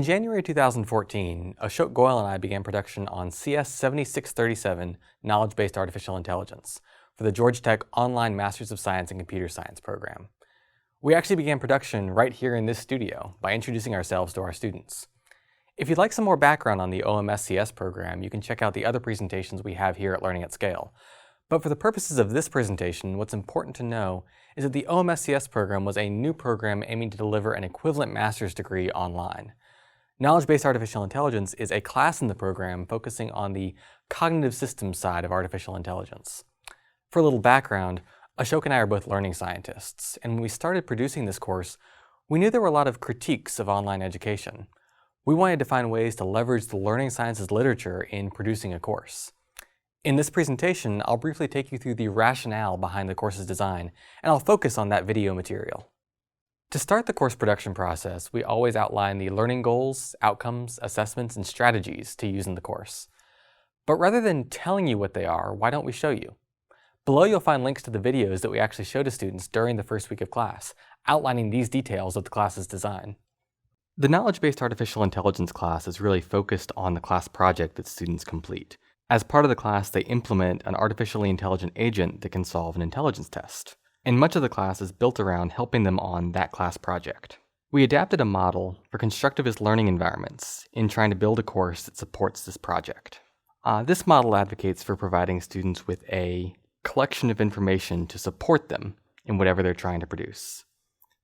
In January 2014, Ashok Goyal and I began production on CS 7637 Knowledge-Based Artificial Intelligence for the Georgia Tech Online Masters of Science in Computer Science program. We actually began production right here in this studio by introducing ourselves to our students. If you'd like some more background on the OMSCS program, you can check out the other presentations we have here at Learning at Scale. But for the purposes of this presentation, what's important to know is that the OMSCS program was a new program aiming to deliver an equivalent master's degree online. Knowledge-Based Artificial Intelligence is a class in the program focusing on the cognitive systems side of artificial intelligence. For a little background, Ashok and I are both learning scientists, and when we started producing this course, we knew there were a lot of critiques of online education. We wanted to find ways to leverage the learning sciences literature in producing a course. In this presentation, I'll briefly take you through the rationale behind the course's design, and I'll focus on that video material. To start the course production process, we always outline the learning goals, outcomes, assessments, and strategies to use in the course. But rather than telling you what they are, why don't we show you? Below you'll find links to the videos that we actually show to students during the first week of class, outlining these details of the class's design. The Knowledge-Based Artificial Intelligence class is really focused on the class project that students complete. As part of the class, they implement an artificially intelligent agent that can solve an intelligence test. And much of the class is built around helping them on that class project. We adapted a model for constructivist learning environments in trying to build a course that supports this project. This model advocates for providing students with a collection of information to support them in whatever they're trying to produce.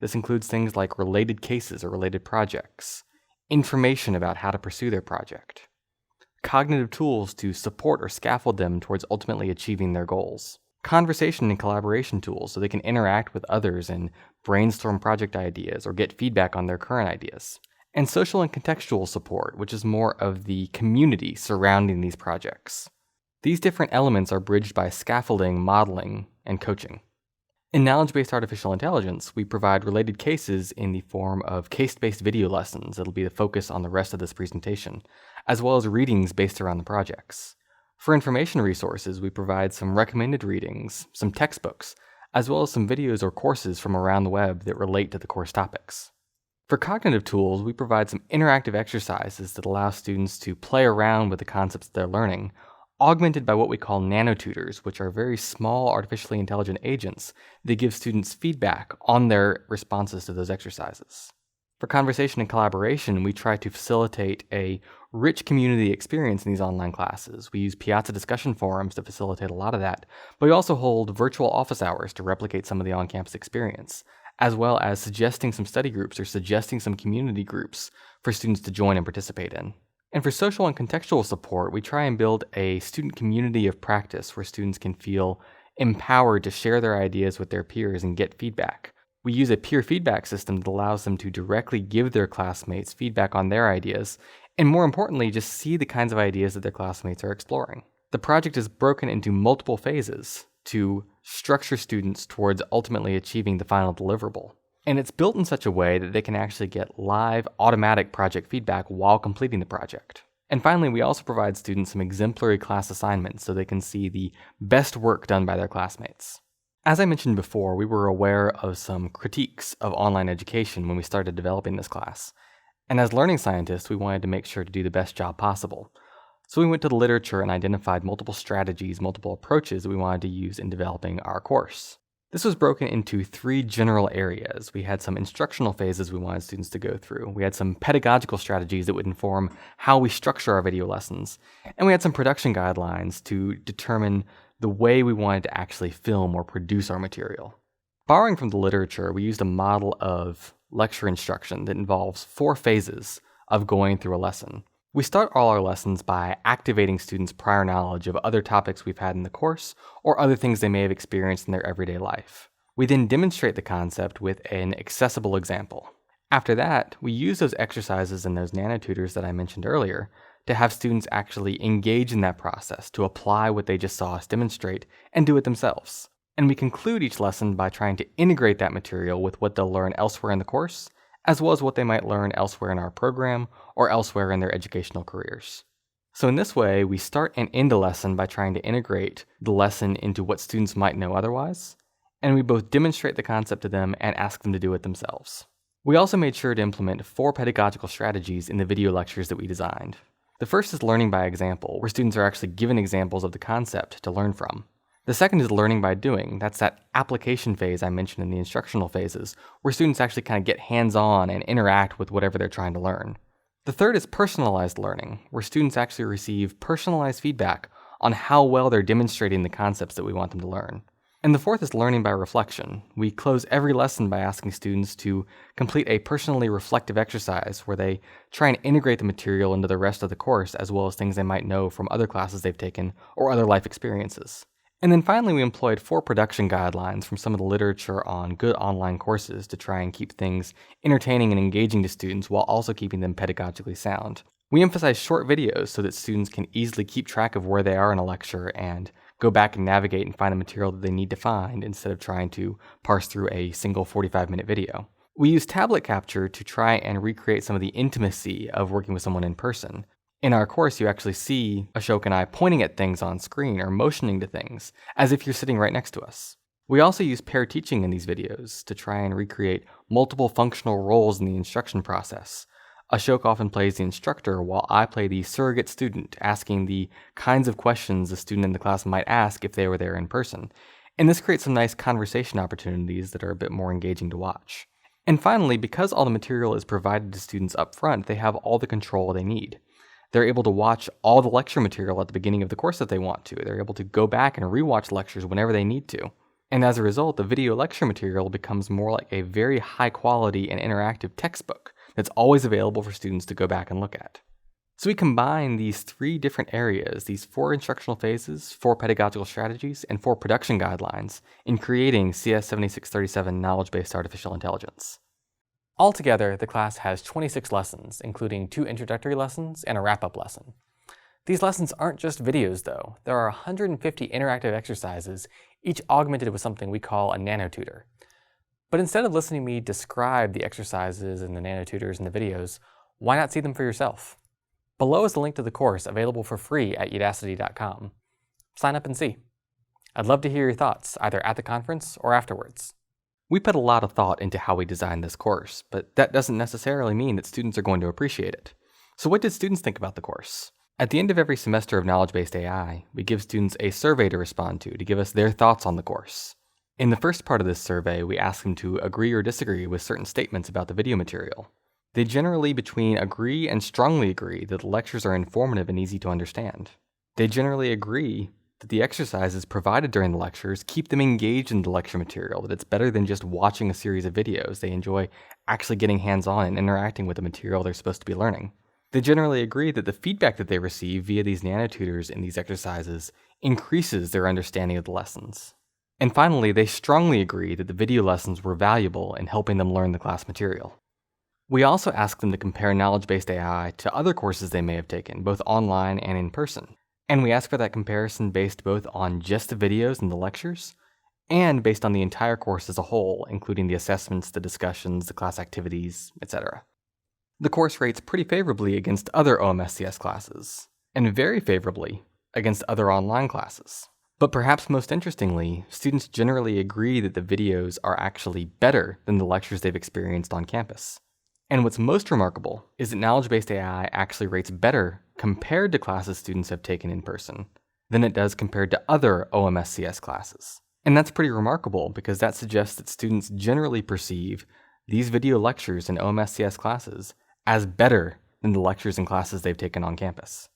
This includes things like related cases or related projects, information about how to pursue their project, cognitive tools to support or scaffold them towards ultimately achieving their goals, conversation and collaboration tools so they can interact with others and brainstorm project ideas or get feedback on their current ideas, and social and contextual support, which is more of the community surrounding these projects. These different elements are bridged by scaffolding, modeling, and coaching. In Knowledge-Based Artificial Intelligence, we provide related cases in the form of case-based video lessons that'll be the focus on the rest of this presentation, as well as readings based around the projects. For information resources, we provide some recommended readings, some textbooks, as well as some videos or courses from around the web that relate to the course topics. For cognitive tools, we provide some interactive exercises that allow students to play around with the concepts they're learning, augmented by what we call nanotutors, which are very small artificially intelligent agents that give students feedback on their responses to those exercises. For conversation and collaboration, we try to facilitate a rich community experience in these online classes. We use Piazza discussion forums to facilitate a lot of that, but we also hold virtual office hours to replicate some of the on-campus experience, as well as suggesting some study groups or suggesting some community groups for students to join and participate in. And for social and contextual support, we try and build a student community of practice where students can feel empowered to share their ideas with their peers and get feedback. We use a peer feedback system that allows them to directly give their classmates feedback on their ideas, and more importantly, just see the kinds of ideas that their classmates are exploring. The project is broken into multiple phases to structure students towards ultimately achieving the final deliverable. And it's built in such a way that they can actually get live, automatic project feedback while completing the project. And finally, we also provide students some exemplary class assignments so they can see the best work done by their classmates. As I mentioned before, we were aware of some critiques of online education when we started developing this class. And as learning scientists, we wanted to make sure to do the best job possible. So we went to the literature and identified multiple strategies, multiple approaches that we wanted to use in developing our course. This was broken into 3 general areas. We had some instructional phases we wanted students to go through. We had some pedagogical strategies that would inform how we structure our video lessons. And we had some production guidelines to determine the way we wanted to actually film or produce our material. Borrowing from the literature, we used a model of lecture instruction that involves 4 phases of going through a lesson. We start all our lessons by activating students' prior knowledge of other topics we've had in the course or other things they may have experienced in their everyday life. We then demonstrate the concept with an accessible example. After that, we use those exercises and those nanotutors that I mentioned earlier to have students actually engage in that process, to apply what they just saw us demonstrate and do it themselves. And we conclude each lesson by trying to integrate that material with what they'll learn elsewhere in the course, as well as what they might learn elsewhere in our program or elsewhere in their educational careers. So in this way, we start and end a lesson by trying to integrate the lesson into what students might know otherwise, and we both demonstrate the concept to them and ask them to do it themselves. We also made sure to implement 4 pedagogical strategies in the video lectures that we designed. The first is learning by example, where students are actually given examples of the concept to learn from. The second is learning by doing. That's that application phase I mentioned in the instructional phases, where students actually kind of get hands-on and interact with whatever they're trying to learn. The third is personalized learning, where students actually receive personalized feedback on how well they're demonstrating the concepts that we want them to learn. And the fourth is learning by reflection. We close every lesson by asking students to complete a personally reflective exercise where they try and integrate the material into the rest of the course, as well as things they might know from other classes they've taken or other life experiences. And then finally, we employed 4 production guidelines from some of the literature on good online courses to try and keep things entertaining and engaging to students while also keeping them pedagogically sound. We emphasize short videos so that students can easily keep track of where they are in a lecture and go back and navigate and find the material that they need to find instead of trying to parse through a single 45-minute video. We use tablet capture to try and recreate some of the intimacy of working with someone in person. In our course, you actually see Ashok and I pointing at things on screen or motioning to things as if you're sitting right next to us. We also use pair teaching in these videos to try and recreate multiple functional roles in the instruction process. Ashok often plays the instructor while I play the surrogate student, asking the kinds of questions a student in the class might ask if they were there in person. And this creates some nice conversation opportunities that are a bit more engaging to watch. And finally, because all the material is provided to students up front, they have all the control they need. They're able to watch all the lecture material at the beginning of the course if they want to. They're able to go back and rewatch lectures whenever they need to. And as a result, the video lecture material becomes more like a very high quality and interactive textbook that's always available for students to go back and look at. So we combine these 3 different areas, these 4 instructional phases, 4 pedagogical strategies, and 4 production guidelines in creating CS 7637 Knowledge-Based Artificial Intelligence. Altogether, the class has 26 lessons, including 2 introductory lessons and a wrap-up lesson. These lessons aren't just videos, though. There are 150 interactive exercises, each augmented with something we call a nanotutor. But instead of listening to me describe the exercises and the nanotutors and the videos, why not see them for yourself? Below is the link to the course, available for free at udacity.com. Sign up and see. I'd love to hear your thoughts, either at the conference or afterwards. We put a lot of thought into how we designed this course, but that doesn't necessarily mean that students are going to appreciate it. So what did students think about the course? At the end of every semester of Knowledge-Based AI, we give students a survey to respond to give us their thoughts on the course. In the first part of this survey, we ask them to agree or disagree with certain statements about the video material. They generally between agree and strongly agree that the lectures are informative and easy to understand. They generally agree that the exercises provided during the lectures keep them engaged in the lecture material, that it's better than just watching a series of videos. They enjoy actually getting hands-on and interacting with the material they're supposed to be learning. They generally agree that the feedback that they receive via these nanotutors in these exercises increases their understanding of the lessons. And finally, they strongly agree that the video lessons were valuable in helping them learn the class material. We also ask them to compare Knowledge-Based AI to other courses they may have taken, both online and in person. And we ask for that comparison based both on just the videos and the lectures, and based on the entire course as a whole, including the assessments, the discussions, the class activities, etc. The course rates pretty favorably against other OMSCS classes, and very favorably against other online classes. But perhaps most interestingly, students generally agree that the videos are actually better than the lectures they've experienced on campus. And what's most remarkable is that Knowledge-Based AI actually rates better compared to classes students have taken in person than it does compared to other OMSCS classes. And that's pretty remarkable because that suggests that students generally perceive these video lectures in OMSCS classes as better than the lectures and classes they've taken on campus.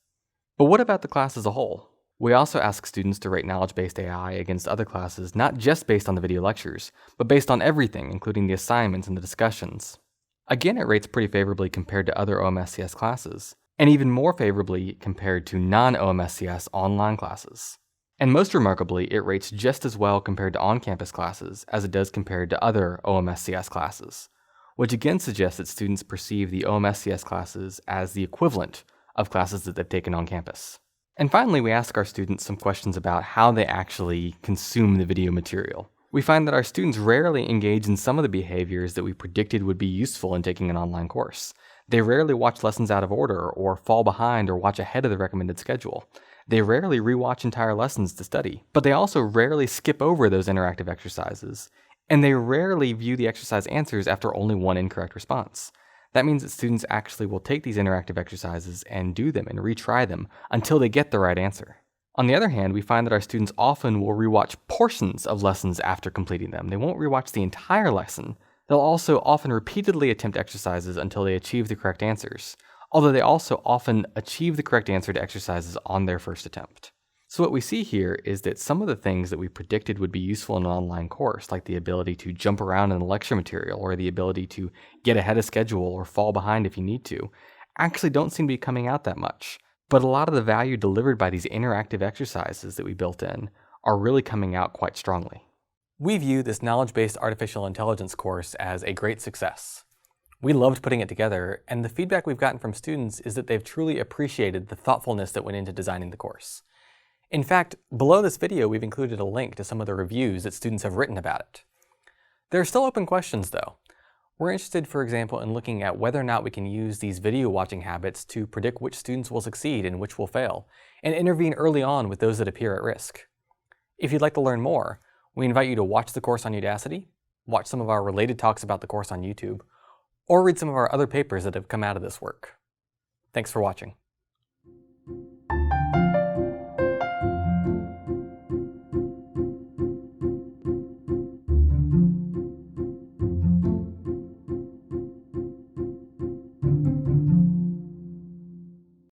But what about the class as a whole? We also ask students to rate Knowledge-Based AI against other classes not just based on the video lectures, but based on everything, including the assignments and the discussions. Again, it rates pretty favorably compared to other OMSCS classes, and even more favorably compared to non-OMSCS online classes. And most remarkably, it rates just as well compared to on-campus classes as it does compared to other OMSCS classes, which again suggests that students perceive the OMSCS classes as the equivalent of classes that they've taken on campus. And finally, we ask our students some questions about how they actually consume the video material. We find that our students rarely engage in some of the behaviors that we predicted would be useful in taking an online course. They rarely watch lessons out of order, or fall behind, or watch ahead of the recommended schedule. They rarely rewatch entire lessons to study, but they also rarely skip over those interactive exercises. And they rarely view the exercise answers after only one incorrect response. That means that students actually will take these interactive exercises and do them and retry them until they get the right answer. On the other hand, we find that our students often will rewatch portions of lessons after completing them. They won't rewatch the entire lesson. They'll also often repeatedly attempt exercises until they achieve the correct answers, although they also often achieve the correct answer to exercises on their first attempt. So what we see here is that some of the things that we predicted would be useful in an online course, like the ability to jump around in the lecture material or the ability to get ahead of schedule or fall behind if you need to, actually don't seem to be coming out that much. But a lot of the value delivered by these interactive exercises that we built in are really coming out quite strongly. We view this knowledge-based artificial intelligence course as a great success. We loved putting it together, and the feedback we've gotten from students is that they've truly appreciated the thoughtfulness that went into designing the course. In fact, below this video, we've included a link to some of the reviews that students have written about it. There are still open questions, though. We're interested, for example, in looking at whether or not we can use these video watching habits to predict which students will succeed and which will fail, and intervene early on with those that appear at risk. If you'd like to learn more, we invite you to watch the course on Udacity, watch some of our related talks about the course on YouTube, or read some of our other papers that have come out of this work. Thanks for watching.